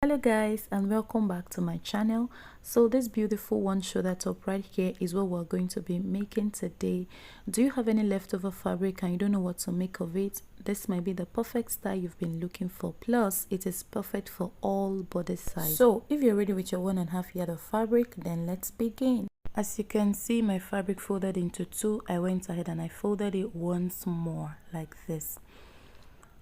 Hello guys, and welcome back to my channel. So this beautiful one shoulder top right here is what we're going to be making today. Do you have any leftover fabric and you don't know what to make of it? This might be the perfect style you've been looking for. Plus it is perfect for all body size. So if you're ready with your 1.5 yard of fabric, then let's begin. As you can see, my fabric folded into two. I went ahead and I folded it once more like this.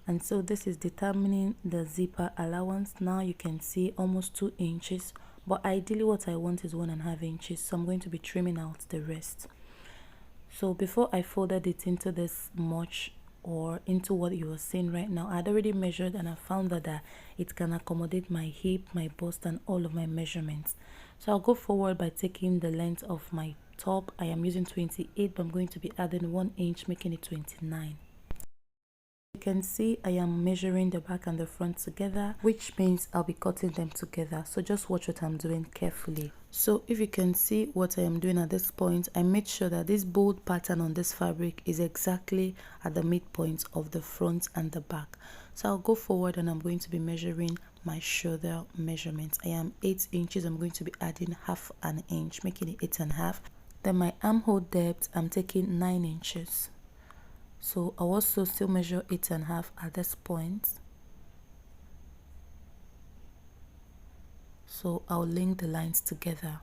And so this is determining the zipper allowance. Now you can see almost 2 inches, but ideally what I want is 1.5 inches, so I'm going to be trimming out the rest. So before I folded it into this much, or into what you are seeing right now, I'd already measured and I found that it can accommodate my hip, my bust, and all of my measurements. So I'll go forward by taking the length of my top. I am using 28, but I'm going to be adding 1 inch, making it 29. You can see I am measuring the back and the front together, which means I'll be cutting them together. So just watch what I'm doing carefully. So if you can see what I am doing at this point, I made sure that this bold pattern on this fabric is exactly at the midpoint of the front and the back. So I'll go forward and I'm going to be measuring my shoulder measurements. I am 8 inches. I'm going to be adding half an inch, making it 8.5. Then my armhole depth, I'm taking 9 inches. So I'll also still measure 8.5 at this point. So I'll link the lines together.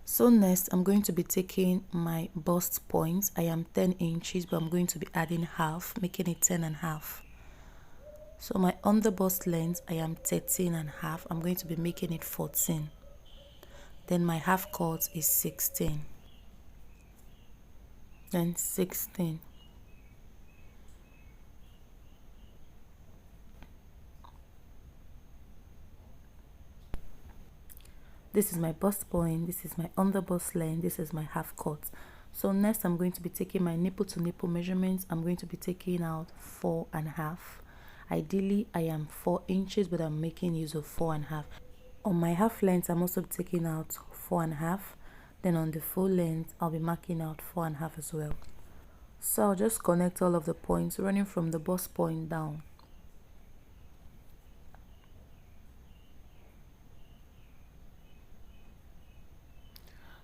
So next I'm going to be taking my bust points. I am 10 inches, but I'm going to be adding half, making it 10.5. So my under bust length, I am 13.5. I'm going to be making it 14. Then my half cut is 16. Then 16. This is my bust point, this is my under bust length, this is my half cut. So next I'm going to be taking my nipple to nipple measurements. I'm going to be taking out 4.5. Ideally I am 4 inches, but I'm making use of 4.5. On my half length I'm also taking out 4.5. Then on the full length I'll be marking out 4.5 as well. So I'll just connect all of the points running from the bust point down.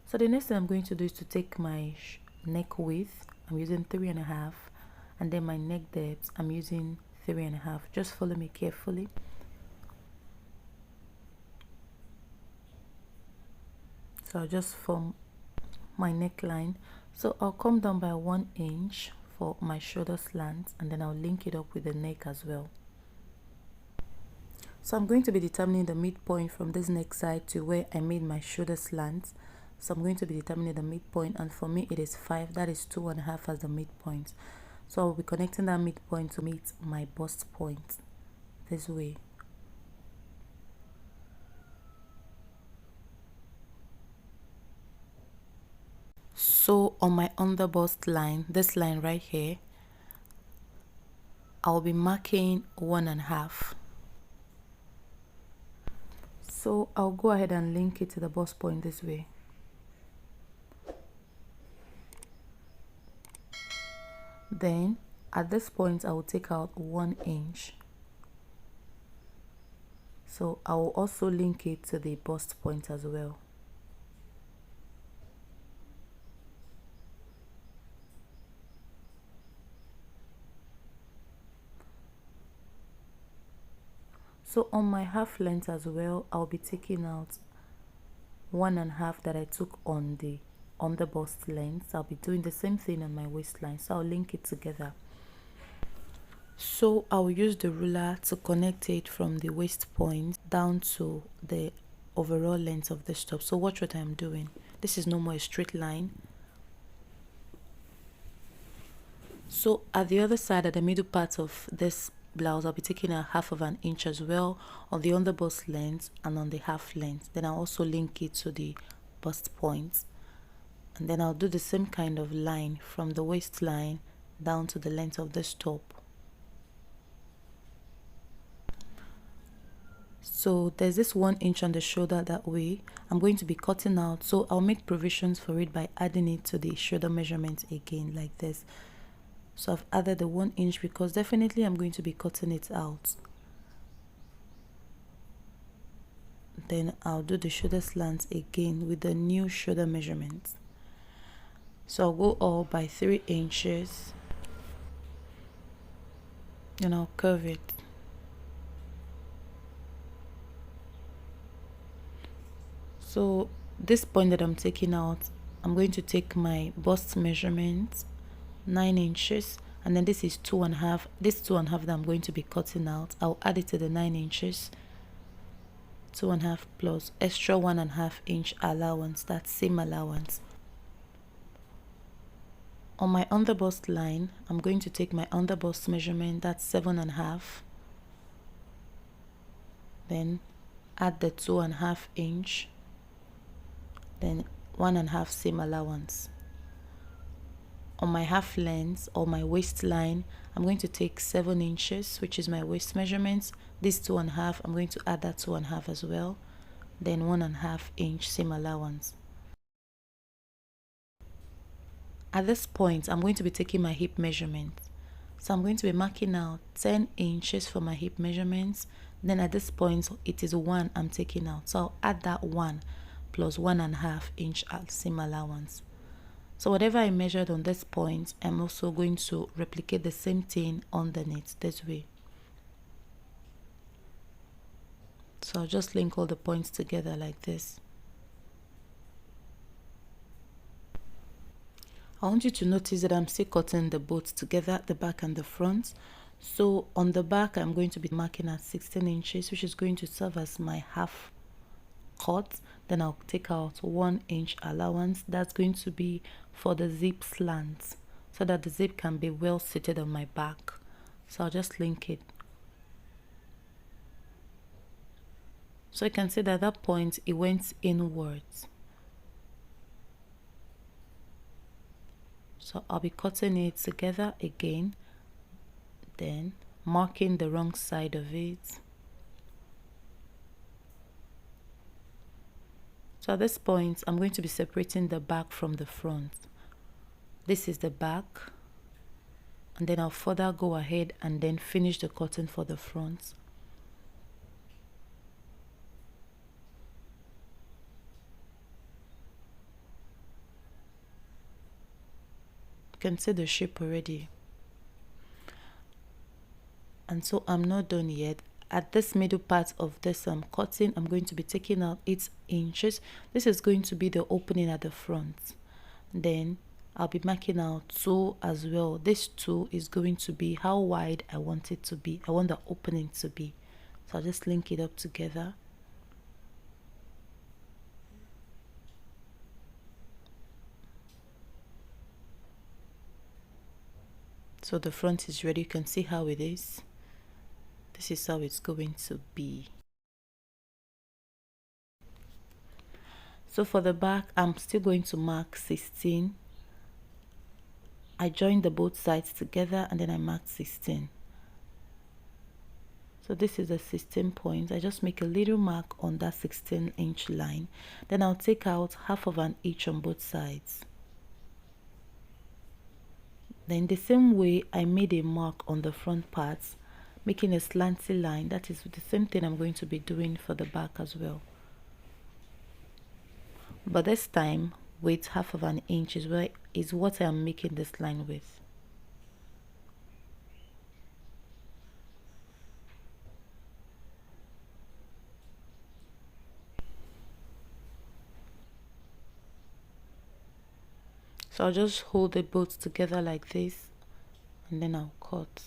So the next thing I'm going to do is to take my neck width. I'm using 3.5, and then my neck depth I'm using 3.5. Just follow me carefully. So I'll just form my neckline. So I'll come down by 1 inch for my shoulder slant, and then I'll link it up with the neck as well. So I'm going to be determining the midpoint from this neck side to where I made my shoulder slant. So I'm going to be determining the midpoint, and for me it is 5. That is 2.5 as the midpoint. So I'll be connecting that midpoint to meet my bust point this way. So on my under bust line, this line right here, I'll be marking 1.5. So I'll go ahead and link it to the bust point this way. Then at this point I will take out 1 inch. So I will also link it to the bust point as well. So on my half length as well, I'll be taking out 1.5 that I took on the bust length. I'll be doing the same thing on my waistline, so I'll link it together. So I'll use the ruler to connect it from the waist point down to the overall length of this top. So watch what I'm doing. This is no more a straight line. So at the other side, at the middle part of this blouse, I'll be taking a half of an inch as well on the under bust length and on the half length. Then I'll also link it to the bust point, and then I'll do the same kind of line from the waistline down to the length of this top. So there's this 1 inch on the shoulder that way. I'm going to be cutting out, so I'll make provisions for it by adding it to the shoulder measurement again like this. So I've added the 1 inch because definitely I'm going to be cutting it out. Then I'll do the shoulder slants again with the new shoulder measurement. So I'll go all by 3 inches and I'll curve it. So this point that I'm taking out, I'm going to take my bust measurement, 9 inches, and then this is 2.5. This 2.5 that I'm going to be cutting out, I'll add it to the 9 inches. 2.5 plus extra 1.5 inch allowance, that's same allowance. On my underbust line, I'm going to take my underbust measurement, that's 7.5. Then add the 2.5 inch. Then 1.5 same allowance. On my half length or my waistline, I'm going to take 7 inches, which is my waist measurements. This 2.5, I'm going to add that 2.5 as well. Then 1.5 inch same allowance. At this point, I'm going to be taking my hip measurement. So I'm going to be marking out 10 inches for my hip measurements. Then at this point, it is 1 I'm taking out. So I'll add that 1 plus 1.5 inch same allowance. So whatever I measured on this point, I'm also going to replicate the same thing underneath this way. So I'll just link all the points together like this. I want you to notice that I'm still cutting the both together, the back and the front. So on the back, I'm going to be marking at 16 inches, which is going to serve as my half cut. Then I'll take out 1 inch allowance. That's going to be for the zip slants, so that the zip can be well seated on my back. So I'll just link it. So you can see that at that point it went inwards. So I'll be cutting it together again, then marking the wrong side of it. So at this point, I'm going to be separating the back from the front. This is the back, and then I'll further go ahead and then finish the cutting for the front. You can see the shape already. And so I'm not done yet. At this middle part of this cutting, I'm going to be taking out 8 inches. This is going to be the opening at the front. Then I'll be marking out 2 as well. This 2 is going to be how wide I want it to be. I want the opening to be. So I'll just link it up together. So the front is ready. You can see how it is. This is how it's going to be. So for the back, I'm still going to mark 16. I joined the both sides together and then I marked 16. So this is a 16 point. I just make a little mark on that 16-inch line. Then I'll take out half of an inch on both sides. Then the same way I made a mark on the front parts, making a slanty line. That is the same thing I'm going to be doing for the back as well. But this time with half of an inch is what I'm making this line with. So I'll just hold the both together like this and then I'll cut.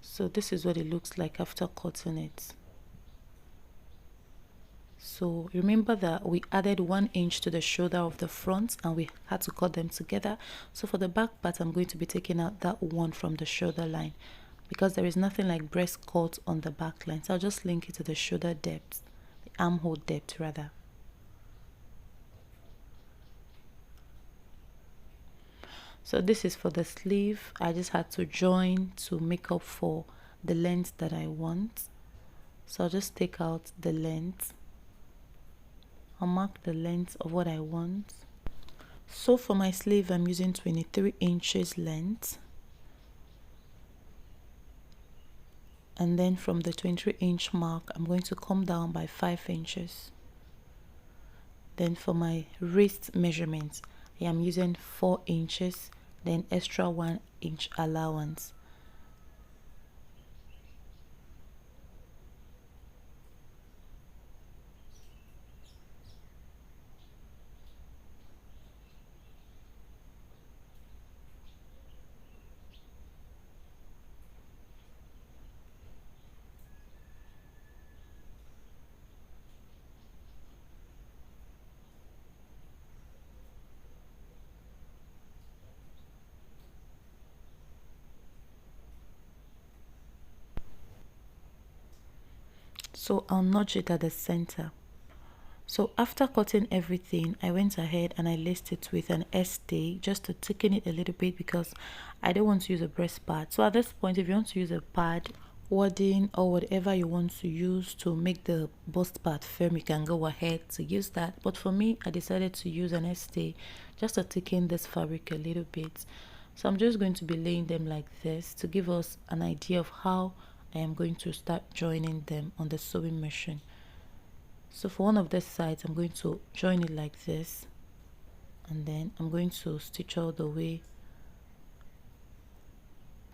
So this is what it looks like after cutting it. So remember that we added 1 inch to the shoulder of the front and we had to cut them together. So for the back part, I'm going to be taking out that 1 from the shoulder line because there is nothing like breast cut on the back line. So I'll just link it to the shoulder depth, the armhole depth rather. So this is for the sleeve. I just had to join to make up for the length that I want. So I'll just take out the length. I'll mark the length of what I want. So for my sleeve, I'm using 23 inches length. And then from the 23-inch mark, I'm going to come down by 5 inches. Then for my wrist measurement, I am using 4 inches, then extra 1 inch allowance. So I'll notch it at the center. So after cutting everything, I went ahead and I laced it with an S-stay just to thicken it a little bit because I don't want to use a breast pad. So at this point, if you want to use a pad, wadding or whatever you want to use to make the bust part firm, you can go ahead to use that. But for me, I decided to use an S-stay just to thicken this fabric a little bit. So I'm just going to be laying them like this to give us an idea of how I am going to start joining them on the sewing machine. So for one of the sides, I'm going to join it like this, and then I'm going to stitch all the way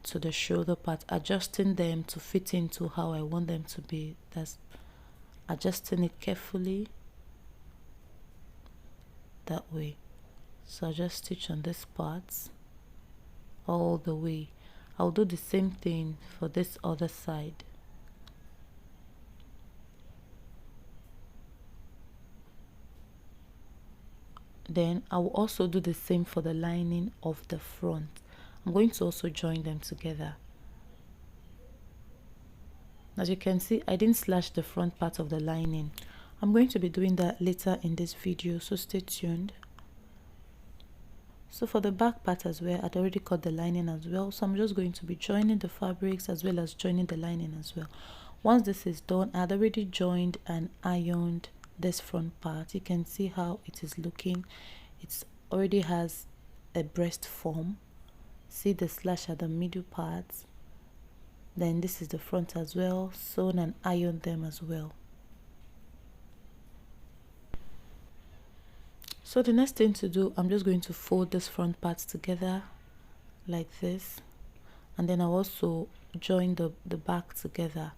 to the shoulder part, adjusting them to fit into how I want them to be. That's adjusting it carefully that way. So I'll just stitch on this part all the way. I'll do the same thing for this other side. Then I will also do the same for the lining of the front. I'm going to also join them together. As you can see, I didn't slash the front part of the lining. I'm going to be doing that later in this video, so stay tuned. So for the back part as well, I'd already cut the lining as well, so I'm just going to be joining the fabrics as well as joining the lining as well. Once this is done, I'd already joined and ironed this front part. You can see how it is looking. It already has a breast form. See the slash at the middle part. Then this is the front as well, sewn and ironed them as well. So the next thing to do, I'm just going to fold this front part together like this, and then I'll also join the back together.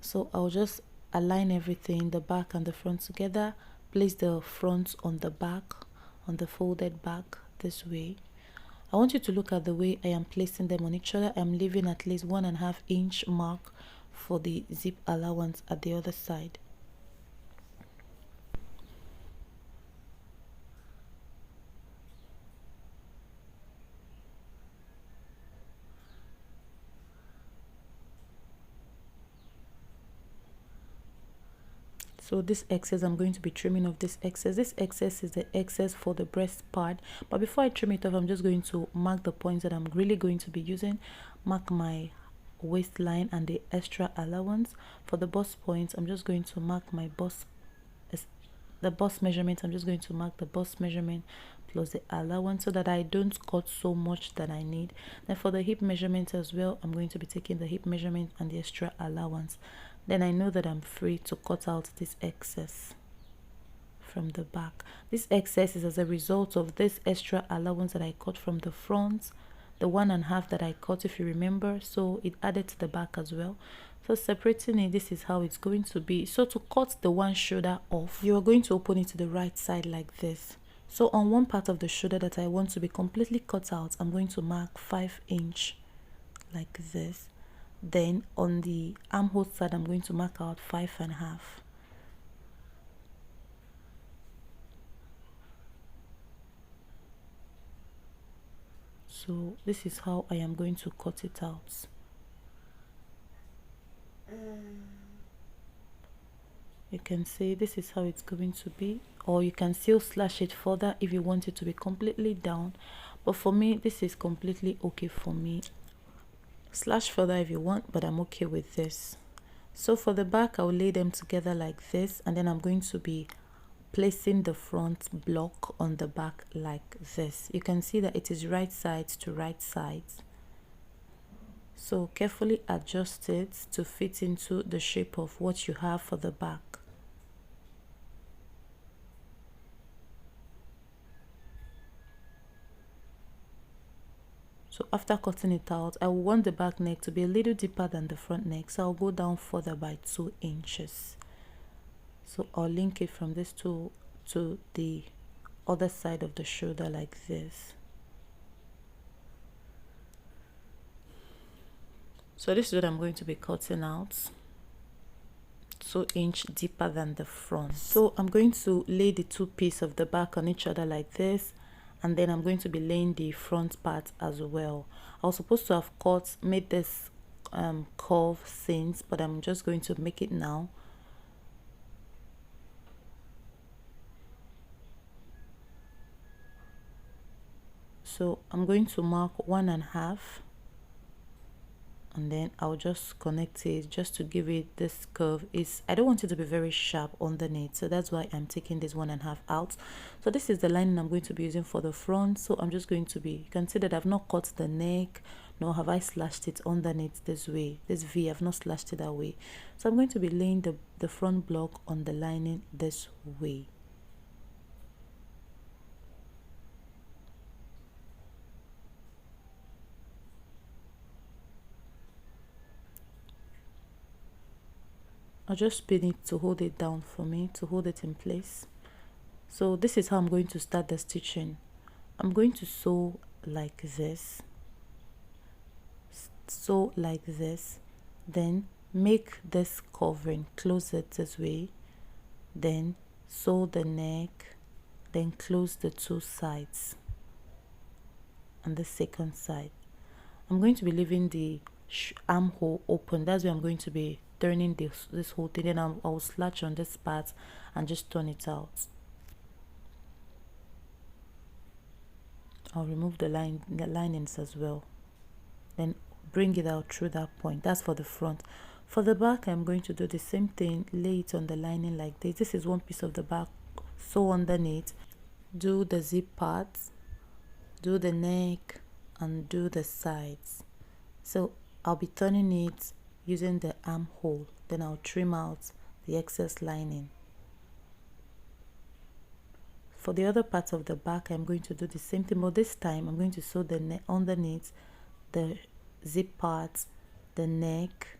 So I'll just align everything, the back and the front together, place the front on the back, on the folded back this way. I want you to look at the way I am placing them on each other. I'm leaving at least 1.5 inch mark for the zip allowance at the other side. So this excess, I'm going to be trimming off this excess. This excess is the excess for the breast part. But before I trim it off, I'm just going to mark the points that I'm really going to be using. Mark my waistline and the extra allowance. For the bust points, I'm just going to mark my bust, the bust measurement. I'm just going to mark the bust measurement plus the allowance so that I don't cut so much that I need. Then for the hip measurement as well, I'm going to be taking the hip measurement and the extra allowance. Then I know that I'm free to cut out this excess from the back. This excess is as a result of this extra allowance that I cut from the front, the 1.5 that I cut, if you remember. So it added to the back as well. So separating it, this is how it's going to be. So to cut the one shoulder off, you are going to open it to the right side like this. So on one part of the shoulder that I want to be completely cut out, I'm going to mark 5 inch like this. Then on the armhole side, I'm going to mark out 5.5. So this is how I am going to cut it out. You can see this is how it's going to be, or you can still slash it further if you want it to be completely down, but for me this is completely okay for me. Slash further if you want, but I'm okay with this. So for the back, I'll lay them together like this, and then I'm going to be placing the front block on the back like this. You can see that it is right sides to right sides. So carefully adjust it to fit into the shape of what you have for the back. So after cutting it out, I will want the back neck to be a little deeper than the front neck, so I'll go down further by 2 inches. So I'll link it from this to the other side of the shoulder like this. So this is what I'm going to be cutting out, 2 inches deeper than the front. So I'm going to lay the two pieces of the back on each other like this, and then I'm going to be laying the front part as well. I was supposed to have made this curve since, but I'm just going to make it now. So I'm going to mark 1.5, and then I'll just connect it just to give it this curve. I don't want it to be very sharp underneath, so that's why I'm taking this 1.5 out. So this is the lining I'm going to be using for the front. So I'm just going to be, you can see that I've not cut the neck, nor have I slashed it underneath this way. This V, I've not slashed it that way. So I'm going to be laying the front block on the lining this way. I'll just spin it to hold it down for me, to hold it in place. So this is how I'm going to start the stitching. I'm going to sew like this, then make this covering, close it this way, then sew the neck, then close the two sides and the second side. I'm going to be leaving the armhole open. That's where I'm going to be turning this whole thing. Then I'll slash on this part and just turn it out. I'll remove the linings as well, then bring it out through that point. That's for the front. For the back, I'm going to do the same thing, lay it on the lining like this. This is one piece of the back, sew underneath, do the zip parts, do the neck, and do the sides. So I'll be turning it using the armhole, then I'll trim out the excess lining. For the other part of the back, I'm going to do the same thing, but this time I'm going to sew the neck underneath, the zip parts, the neck,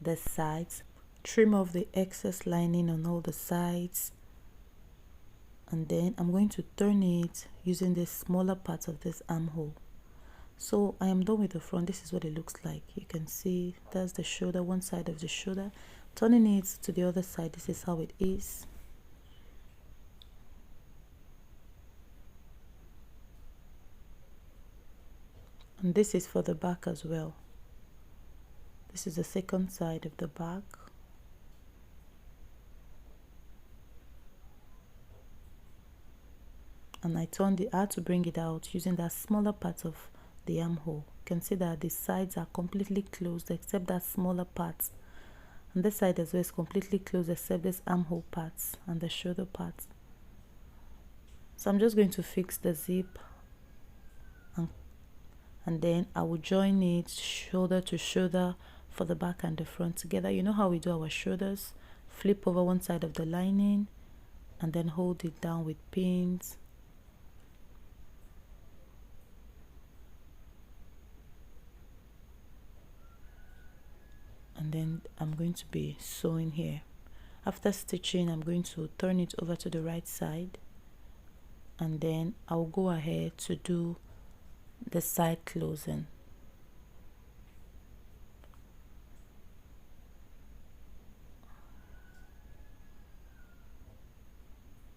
the sides, trim off the excess lining on all the sides, and then I'm going to turn it using the smaller part of this armhole. So I am done with the front. This is what it looks like. You can see that's the shoulder, one side of the shoulder. Turning it to the other side, this is how it is. And this is for the back as well. This is the second side of the back. And I had to bring it out using that smaller part of the armhole. You can see that the sides are completely closed except that smaller part, and this side as well is completely closed except this armhole parts and the shoulder parts. So I'm just going to fix the zip, and then I will join it shoulder to shoulder for the back and the front together. You know how we do our shoulders? Flip over one side of the lining and then hold it down with pins. And then I'm going to be sewing here. After stitching, I'm going to turn it over to the right side, and then I'll go ahead to do the side closing.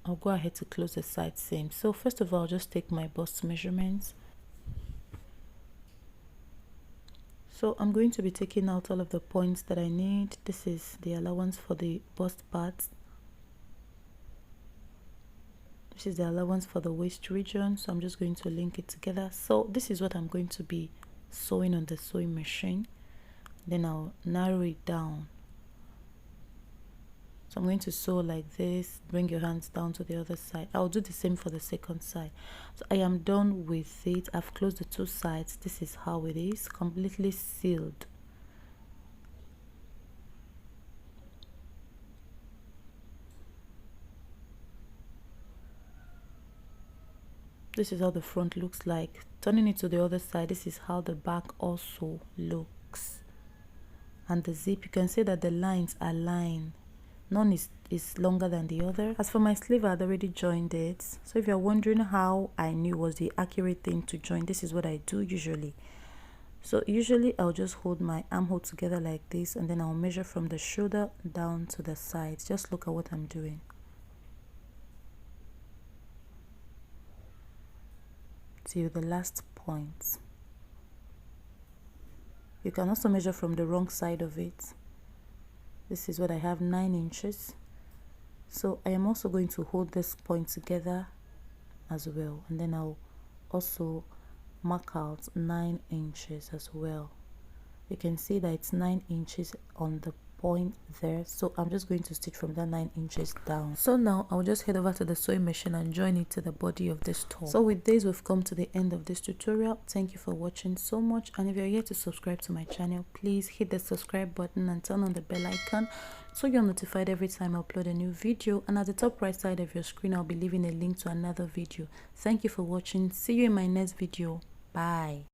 I'll go ahead to close the side seam. So first of all, I'll just take my bust measurements. So I'm going to be taking out all of the points that I need. This is the allowance for the bust part. This is the allowance for the waist region. So I'm just going to link it together. So this is what I'm going to be sewing on the sewing machine. Then I'll narrow it down. So I'm going to sew like this. Bring your hands down to the other side. I'll do the same for the second side. So I am done with it. I've closed the two sides. This is how it is, completely sealed. This is how the front looks like. Turning it to the other side, this is how the back also looks. And the zip, you can see that the lines are lined. None is longer than the other. As for my sleeve, I had already joined it. So if you're wondering how I knew was the accurate thing to join, this is what I do usually. So usually I'll just hold my armhole together like this, and then I'll measure from the shoulder down to the side. Just look at what I'm doing. Till the last point. You can also measure from the wrong side of it. This is what I have, 9 inches. So I am also going to hold this point together as well, and then I'll also mark out 9 inches as well. You can see that it's 9 inches on the point there, so I'm just going to stitch from that 9 inches down. So now I'll just head over to the sewing machine and join it to the body of this top. So with this, we've come to the end of this tutorial. Thank you for watching so much, and if you're yet to subscribe to my channel, please hit the subscribe button and turn on the bell icon so you're notified every time I upload a new video. And at the top right side of your screen, I'll be leaving a link to another video. Thank you for watching. See you in my next video. Bye.